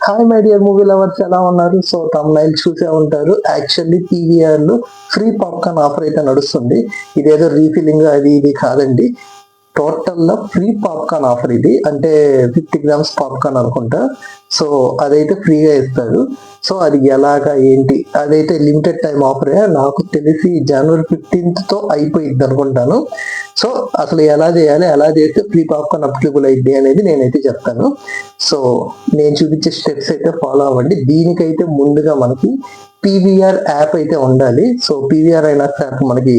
Hi my dear movie lovers, ఎలా ఉన్నారు? So thumbnail చూసే ఉంటారు. యాక్చువల్లీ పీవీఆర్ లో ఫ్రీ పాప్కార్న్ ఆఫర్ అయితే నడుస్తుంది. ఇదేదో రీఫిలింగ్ అది ఇది కాదండి, టోటల్ లో ఫ్రీ పాప్కార్న్ ఆఫర్ ఇది. అంటే 50 గ్రామ్స్ పాప్కార్న్ అనుకుంటా. సో అదైతే ఫ్రీగా ఇస్తారు. సో అది ఎలాగా ఏంటి, అదైతే లిమిటెడ్ టైం ఆఫరే. నాకు తెలిసి జనవరి 15th తో అయిపోయింది అనుకుంటాను. సో అసలు ఎలా చేయాలి, ఎలా చేస్తే ఫ్రీ పాప్కార్న్ అప్లికబుల్ అయింది అనేది నేనైతే చెప్తాను. సో నేను చూపించే స్టెప్స్ అయితే ఫాలో అవ్వండి. దీనికైతే ముందుగా మనకి పీవీఆర్ యాప్ అయితే ఉండాలి. సో పీవీఆర్ ఐనాక్స్ యాప్ మనకి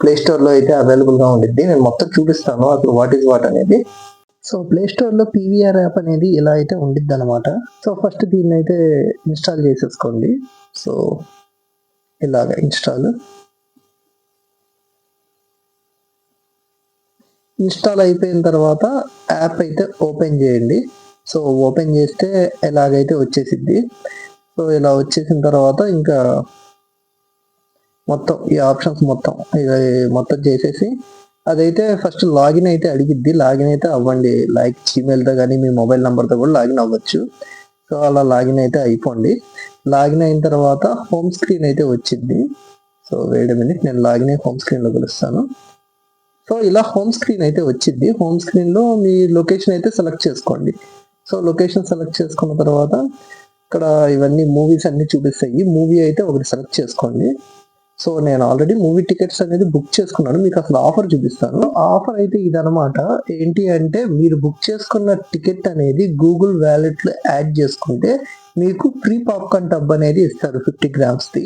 ప్లే స్టోర్ లో అయితే అవైలబుల్ గా ఉండిద్ది. నేను మొత్తం చూపిస్తాను అసలు వాట్ ఈస్ వాట్ అనేది. సో ప్లే స్టోర్ లో పీవీఆర్ యాప్ అనేది ఇలా అయితే ఉండిద్ది అనమాట. సో ఫస్ట్ దీన్ని అయితే ఇన్స్టాల్ చేసేసుకోండి. సో ఇలాగ ఇన్స్టాల్ అయిపోయిన తర్వాత యాప్ అయితే ఓపెన్ చేయండి. సో ఓపెన్ చేస్తే ఎలాగైతే వచ్చేసిద్ది. సో ఇలా వచ్చేసిన తర్వాత ఇంకా మొత్తం ఈ ఆప్షన్స్ మొత్తం చేసేసి అదైతే ఫస్ట్ లాగిన్ అయితే అడిగిద్ది. లాగిన్ అయితే అవ్వండి. లైక్ జీమెయిల్తో కానీ మీ మొబైల్ నెంబర్తో కూడా లాగిన్ అవ్వచ్చు. సో అలా లాగిన్ అయితే అయిపోండి. లాగిన్ అయిన తర్వాత హోమ్ స్క్రీన్ అయితే వచ్చింది. సో వెయిట్ ఎ మినిట్, నేను లాగిన్ అయ్యి హోమ్ స్క్రీన్లో కలుస్తాను. సో ఇలా హోమ్ స్క్రీన్ అయితే వచ్చింది. హోమ్ స్క్రీన్లో మీ లొకేషన్ అయితే సెలెక్ట్ చేసుకోండి. సో లొకేషన్ సెలెక్ట్ చేసుకున్న తర్వాత ఇక్కడ ఇవన్నీ మూవీస్ అన్ని చూపిస్తాయి. మూవీ అయితే ఒకటి సెలెక్ట్ చేసుకోండి. సో నేను ఆల్రెడీ మూవీ టికెట్స్ అనేది బుక్ చేసుకున్నాను. మీకు అసలు ఆఫర్ చూపిస్తాను. ఆఫర్ అయితే ఇదనమాట. ఏంటి అంటే మీరు బుక్ చేసుకున్న టికెట్ అనేది గూగుల్ వ్యాలెట్లో యాడ్ చేసుకుంటే మీకు ఫ్రీ పాప్కార్న్ టబ్ అనేది ఇస్తారు 50 గ్రామ్స్ది.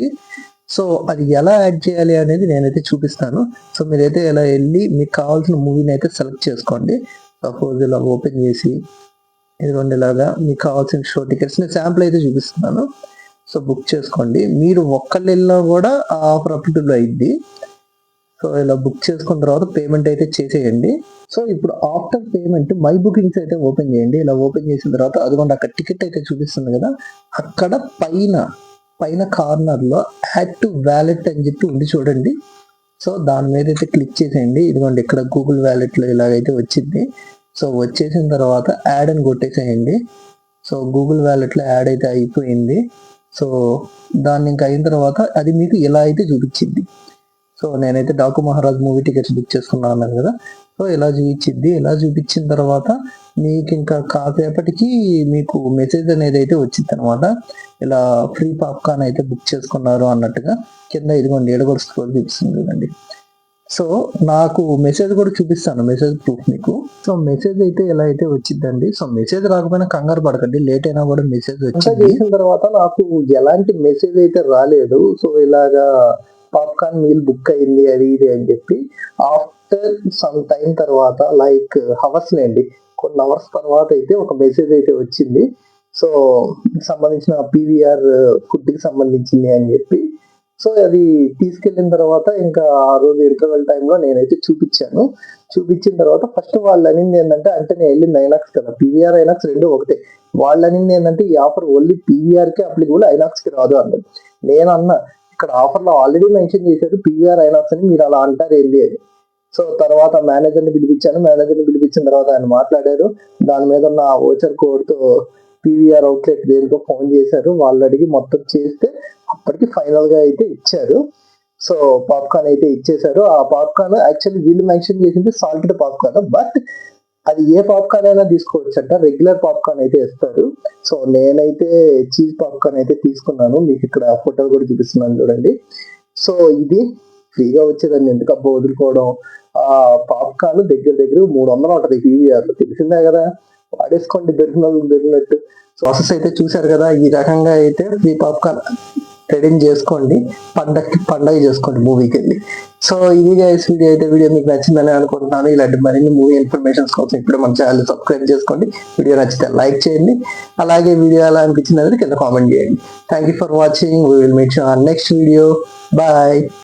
సో అది ఎలా యాడ్ చేయాలి అనేది నేనైతే చూపిస్తాను. సో మీరైతే ఇలా వెళ్ళి మీకు కావాల్సిన మూవీని అయితే సెలెక్ట్ చేసుకోండి. సపోజ్ ఇలా ఓపెన్ చేసి ఇదిగోండి ఇలాగా మీకు కావాల్సిన షో టికెట్స్ నేను శాంపుల్ అయితే చూపిస్తున్నాను. సో బుక్ చేసుకోండి. మీరు ఒక్కళ్ళు వెళ్ళినా కూడా ఆ ఆఫర్ అప్లికబుల్ అయింది. సో ఇలా బుక్ చేసుకున్న తర్వాత పేమెంట్ అయితే చేసేయండి. సో ఇప్పుడు ఆఫ్టర్ పేమెంట్ మై బుకింగ్స్ అయితే ఓపెన్ చేయండి. ఇలా ఓపెన్ చేసిన తర్వాత అదిగోండి అక్కడ టికెట్ అయితే చూపిస్తుంది కదా, అక్కడ పైన కార్నర్ లో యాడ్ టు వ్యాలెట్ అని చెప్పి ఉంది చూడండి. సో దాని మీద అయితే క్లిక్ చేసేయండి. ఇదిగోండి ఇక్కడ గూగుల్ వ్యాలెట్ లో ఇలాగైతే వచ్చింది. సో వచ్చేసిన తర్వాత యాడ్ అని కొట్టేసేయండి. సో గూగుల్ వ్యాలెట్ లో యాడ్ అయితే అయిపోయింది. సో దాన్ని ఇంకా అయిన తర్వాత అది మీకు ఇలా అయితే చూపించింది. సో నేనైతే Daaku Maharaj movie tickets book చేసుకున్నాను అన్నాను కదా. సో ఇలా చూపించింది. ఇలా చూపించిన తర్వాత మీకు ఇంకా కాసేపటికి మీకు మెసేజ్ అనేది అయితే వచ్చింది అనమాట. ఇలా ఫ్రీ పాప్కార్న్ అయితే బుక్ చేసుకున్నారు అన్నట్టుగా కింద ఇదిగోండి ఏడగొడు స్క్రోల్ చూపిస్తుంది చూడండి. సో నాకు మెసేజ్ కూడా చూపిస్తాను, మెసేజ్ ప్రూఫ్ మీకు. సో మెసేజ్ అయితే ఎలా అయితే వచ్చిందండి. సో మెసేజ్ రాకపోయినా కంగారు పడకండి, లేట్ అయినా కూడా మెసేజ్ వచ్చింది. చేసిన తర్వాత నాకు ఎలాంటి మెసేజ్ అయితే రాలేదు. సో ఇలాగా పాప్కార్న్ మీల్ బుక్ అయింది అది ఇది అని చెప్పి ఆఫ్టర్ సమ్ టైం తర్వాత లైక్ హవర్స్ లేండి, కొన్ని అవర్స్ తర్వాత అయితే ఒక మెసేజ్ అయితే వచ్చింది. సో సంబంధించిన పీవీఆర్ ఫుడ్ కి సంబంధించింది అని చెప్పి. సో అది తీసుకెళ్ళిన తర్వాత ఇంకా ఆ రోజు ఇంటర్వెల్ టైంలో నేనైతే చూపించిన తర్వాత ఫస్ట్ వాళ్ళు అనింది ఏంటంటే, అంటే నేను వెళ్ళింది ఐనాక్స్ కదా, పీవీఆర్ ఐనాక్స్ రెండు ఒకటే. వాళ్ళు అనింది ఏంటంటే ఈ ఆఫర్ ఓన్లీ పీవీఆర్ కి అప్లికబుల్, ఐనాక్స్ కి రాదు అన్నది. నేను అన్నా ఇక్కడ ఆఫర్ లో ఆల్రెడీ మెన్షన్ చేశారు పీవీఆర్ ఐనాక్స్ అని, మీరు అలా అంటారు ఏంటి అని. సో తర్వాత మేనేజర్ని పిలిపించిన తర్వాత ఆయన మాట్లాడారు. దాని మీద ఉన్న ఓచర్ కోడ్ తో పీవీఆర్ అవుట్లెట్ దేనికో ఫోన్ చేశారు. వాళ్ళు అడిగి మొత్తం చేస్తే అప్పటికి ఫైనల్ గా అయితే ఇచ్చారు. సో పాప్కార్న్ అయితే ఇచ్చేసారు. ఆ పాప్కార్న్ యాక్చువల్లీ వీళ్ళు మెన్షన్ చేసింది సాల్టెడ్ పాప్కార్న్, బట్ అది ఏ పాప్కార్న్ అయినా తీసుకోవచ్చు అంట. రెగ్యులర్ పాప్కార్న్ అయితే ఇస్తారు. సో నేనైతే చీజ్ పాప్కార్న్ అయితే తీసుకున్నాను. మీకు ఇక్కడ ఫోటో కూడా చూపిస్తున్నాను చూడండి. సో ఇది ఫ్రీగా వచ్చేదాన్ని ఎందుకు అబ్బా వదులుకోవడం. ఆ పాప్కార్న్ దగ్గర 300 ఉంటది పీవీఆర్ లో, తెలిసిందే కదా. వాడేసుకోండి దొరికినట్టు. ప్రాసెస్ అయితే చూసారు కదా. ఈ రకంగా అయితే ఫ్రీ పాప్కార్న్ రెడీమ్ చేసుకోండి, పండగ చేసుకోండి మూవీకి వెళ్ళి. సో ఇది గైస్ వీడియో మీకు నచ్చిందని అనుకుంటున్నాను. ఇలాంటి మరిన్ని మూవీ ఇన్ఫర్మేషన్స్ కోసం ఇప్పుడు మన ఛానల్ సబ్స్క్రైబ్ చేసుకోండి. వీడియో నచ్చితే లైక్ చేయండి. అలాగే వీడియో ఎలా అనిపించింది అనేది కింద కామెంట్ చేయండి. Thank you for watching. We will meet you on next video. Bye.